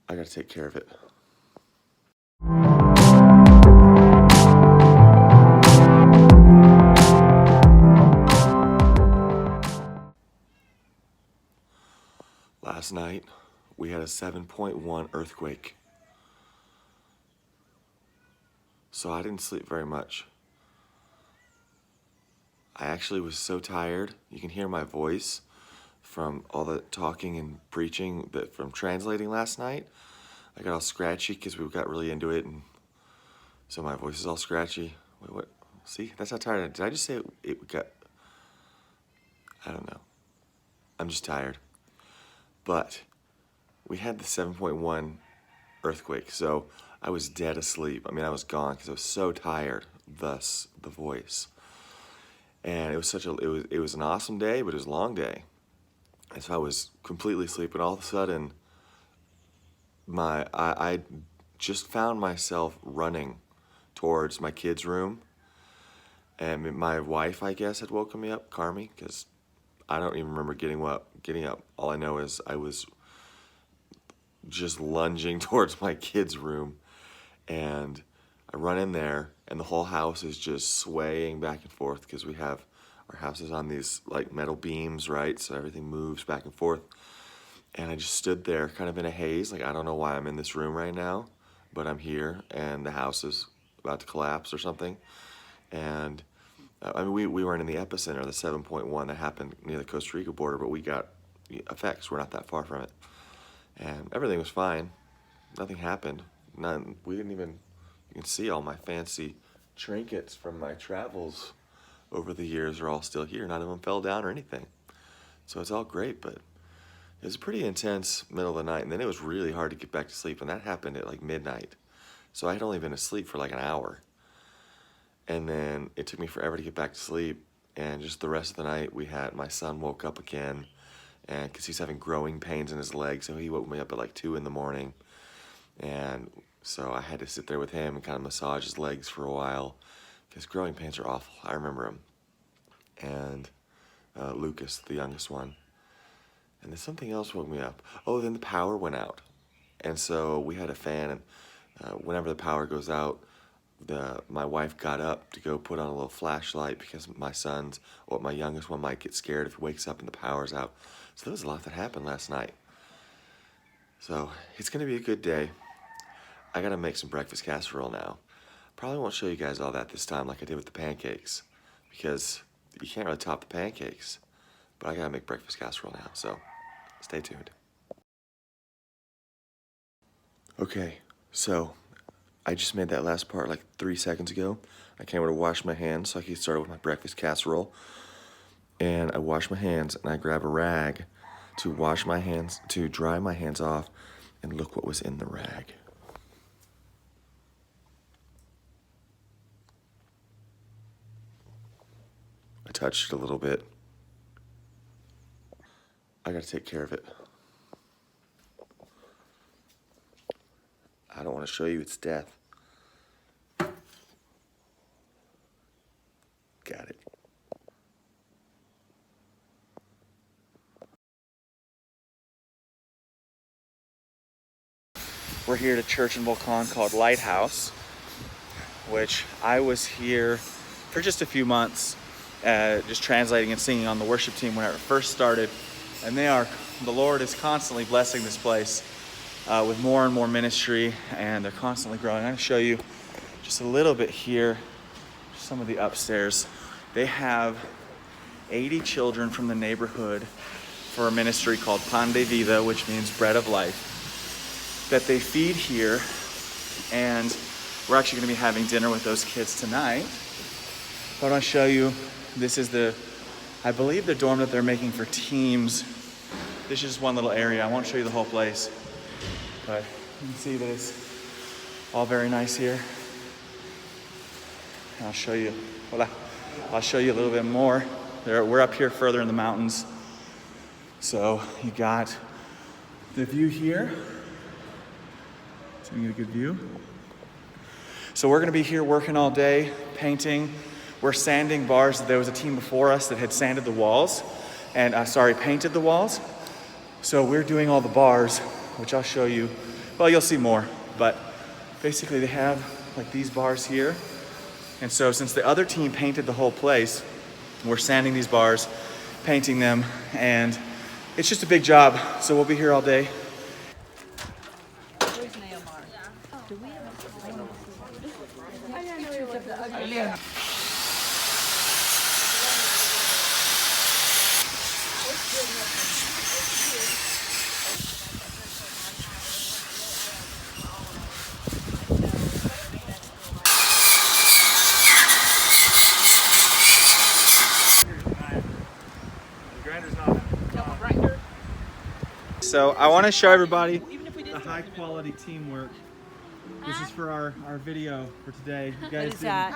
I gotta take care of it. Last night, we had a 7.1 earthquake. So I didn't sleep very much. I actually was so tired. You can hear my voice from all the talking and preaching from translating last night. I got all scratchy because we got really into it, and so my voice is all scratchy. Wait, what? See, that's how tired I am. Did I just say it got... I don't know. I'm just tired. But we had the 7.1 earthquake, so I was dead asleep. I mean, I was gone because I was so tired, thus the voice. And it was it was an awesome day, but it was a long day. And so I was completely asleep, and all of a sudden, I just found myself running towards my kid's room. And my wife, I guess, had woken me up, Carmi, because I don't even remember getting up. All I know is I was just lunging towards my kid's room, and I run in there, and the whole house is just swaying back and forth because our house is on these like metal beams, right? So everything moves back and forth. And I just stood there kind of in a haze, like I don't know why I'm in this room right now, but I'm here, and the house is about to collapse or something. And I mean, we weren't in the epicenter of the 7.1 that happened near the Costa Rica border, but we got effects. We're not that far from it. And everything was fine. Nothing happened. We didn't even, you can see all my fancy trinkets from my travels over the years are all still here. None of them fell down or anything. So it's all great, but it was a pretty intense middle of the night, and then it was really hard to get back to sleep, and that happened at like midnight. So I had only been asleep for like an hour. And then it took me forever to get back to sleep, and just the rest of the night my son woke up again, and because he's having growing pains in his legs, so he woke me up at like 2 in the morning. And so I had to sit there with him and kind of massage his legs for a while, because growing pains are awful. I remember him. And Lucas, the youngest one. And then something else woke me up. Oh, then the power went out. And so we had a fan, and whenever the power goes out, my wife got up to go put on a little flashlight because my youngest one might get scared if he wakes up and the power's out. So there was a lot that happened last night. So it's going to be a good day. I got to make some breakfast casserole now. Probably won't show you guys all that this time like I did with the pancakes, because you can't really top the pancakes. But I got to make breakfast casserole now, so stay tuned. Okay, so I just made that last part like 3 seconds ago. I came over to wash my hands so I could start with my breakfast casserole. And I wash my hands, and I grab a rag to wash my hands, to dry my hands off, and look what was in the rag. I touched it a little bit. I gotta take care of it. I don't want to show you its death. Got it. We're here at a church in Volcan called Lighthouse, which I was here for just a few months, just translating and singing on the worship team when it first started. And the Lord is constantly blessing this place with more and more ministry, and they're constantly growing. I'm going to show you just a little bit here, some of the upstairs. They have 80 children from the neighborhood for a ministry called Pan de Vida, which means bread of life, that they feed here. And we're actually going to be having dinner with those kids tonight. But I want to show you, this is I believe the dorm that they're making for teams. This is just one little area. I won't show you the whole place, but you can see that it's all very nice here. And I'll show you a little bit more. We're up here further in the mountains. So you got the view here. So you get a good view. So we're gonna be here working all day, painting. We're sanding bars. There was a team before us that had sanded the walls, and painted the walls. So we're doing all the bars which I'll show you. Well, you'll see more, but basically they have like these bars here. And so since the other team painted the whole place, we're sanding these bars, painting them, and it's just a big job. So we'll be here all day. So I want to show everybody the high quality teamwork. This is for our video for today. You guys did an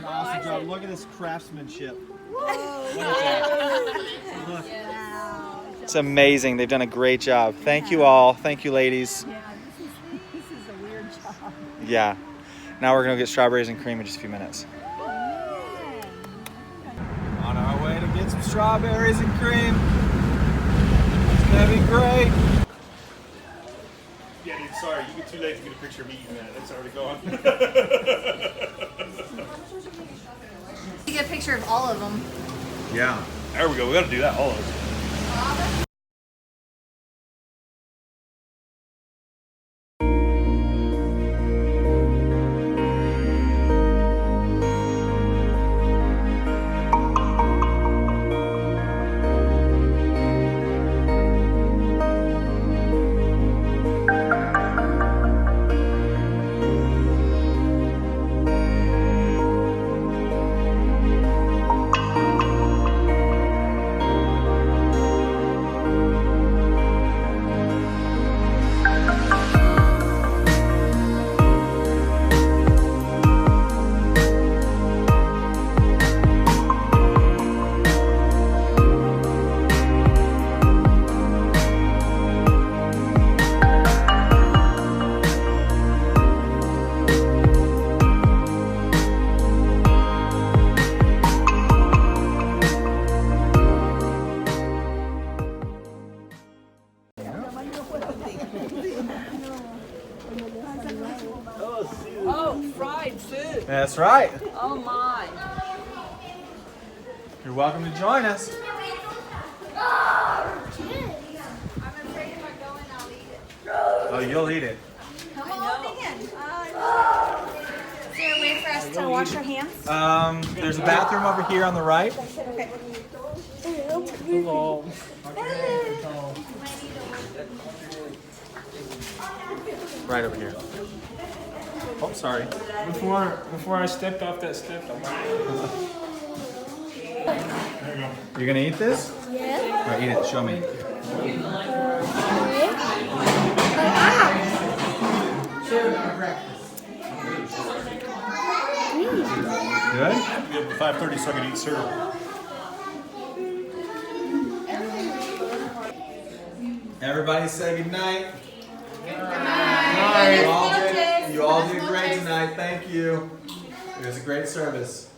awesome job. Look at this craftsmanship. Look. It's amazing. They've done a great job. Thank you all. Thank you, ladies. Yeah, this is a weird job. Yeah. Now we're going to get strawberries and cream in just a few minutes. On our way to get some strawberries and cream. It's going to be great. Yeah, dude, sorry, you get too late to get a picture of me eating that. That's already gone. You get a picture of all of them. Yeah. There we go. We got to do that, all of us. Oh, fried food. That's right. Oh my. You're welcome to join us. I'm afraid if I go in, I'll eat it. Oh, you'll eat it. Come on in. Is there a way for us to wash our hands? There's a bathroom over here on the right. Hello. Right over here. Oh, sorry. Before I stepped off that step, You're gonna eat this? Yeah. All right, eat it. Show me. Good? we have 5:30 so I can eat syrup. Everybody say good night. Good night. You all did great tonight. Thank you. It was a great service.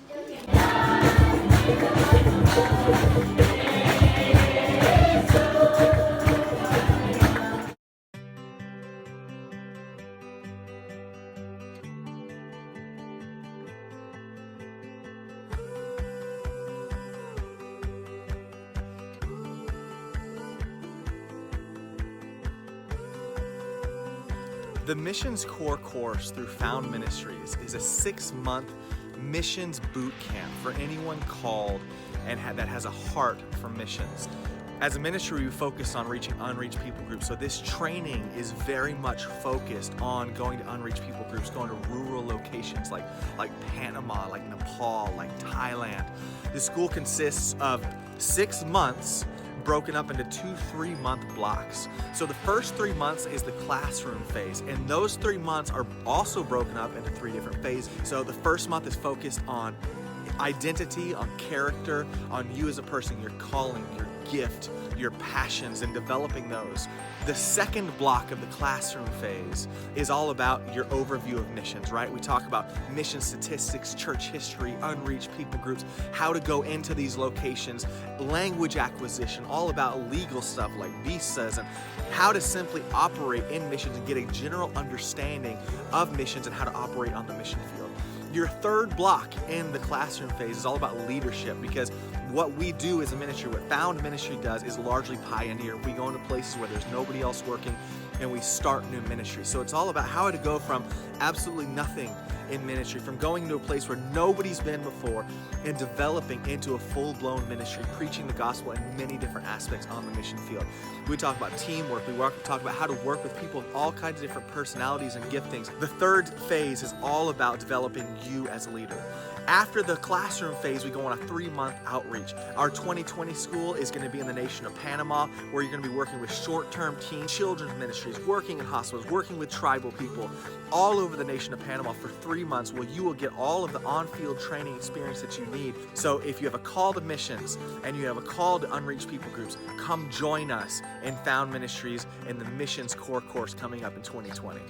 The Missions Core course through Found Ministries is a 6-month missions boot camp for anyone called and that has a heart for missions. As a ministry, we focus on reaching unreached people groups, so this training is very much focused on going to unreached people groups, going to rural locations like Panama, like Nepal, like Thailand. The school consists of 6 months broken up into 2 3-month blocks. So the first 3 months is the classroom phase, and those 3 months are also broken up into 3 different phases. So the first month is focused on identity, on character, on you as a person, your calling, your gift, your passions, and developing those. The second block of the classroom phase is all about your overview of missions, right? We talk about mission statistics, church history, unreached people groups, how to go into these locations, language acquisition, all about legal stuff like visas, and how to simply operate in missions and get a general understanding of missions and how to operate on the mission field. Your third block in the classroom phase is all about leadership, because what we do as a ministry, what Found Ministry does, is largely pioneer. We go into places where there's nobody else working and we start new ministries. So it's all about how to go from absolutely nothing in ministry, from going to a place where nobody's been before and developing into a full-blown ministry, preaching the gospel in many different aspects on the mission field. We talk about teamwork. We talk about how to work with people of all kinds of different personalities and giftings. The third phase is all about developing you as a leader. After the classroom phase, we go on a 3-month outreach. Our 2020 school is going to be in the nation of Panama, where you're going to be working with short-term teen children's ministries, working in hospitals, working with tribal people all over the nation of Panama for 3 months, where you will get all of the on-field training experience that you need. So if you have a call to missions and you have a call to unreached people groups, come join us in Found Ministries in the Missions Core course coming up in 2020.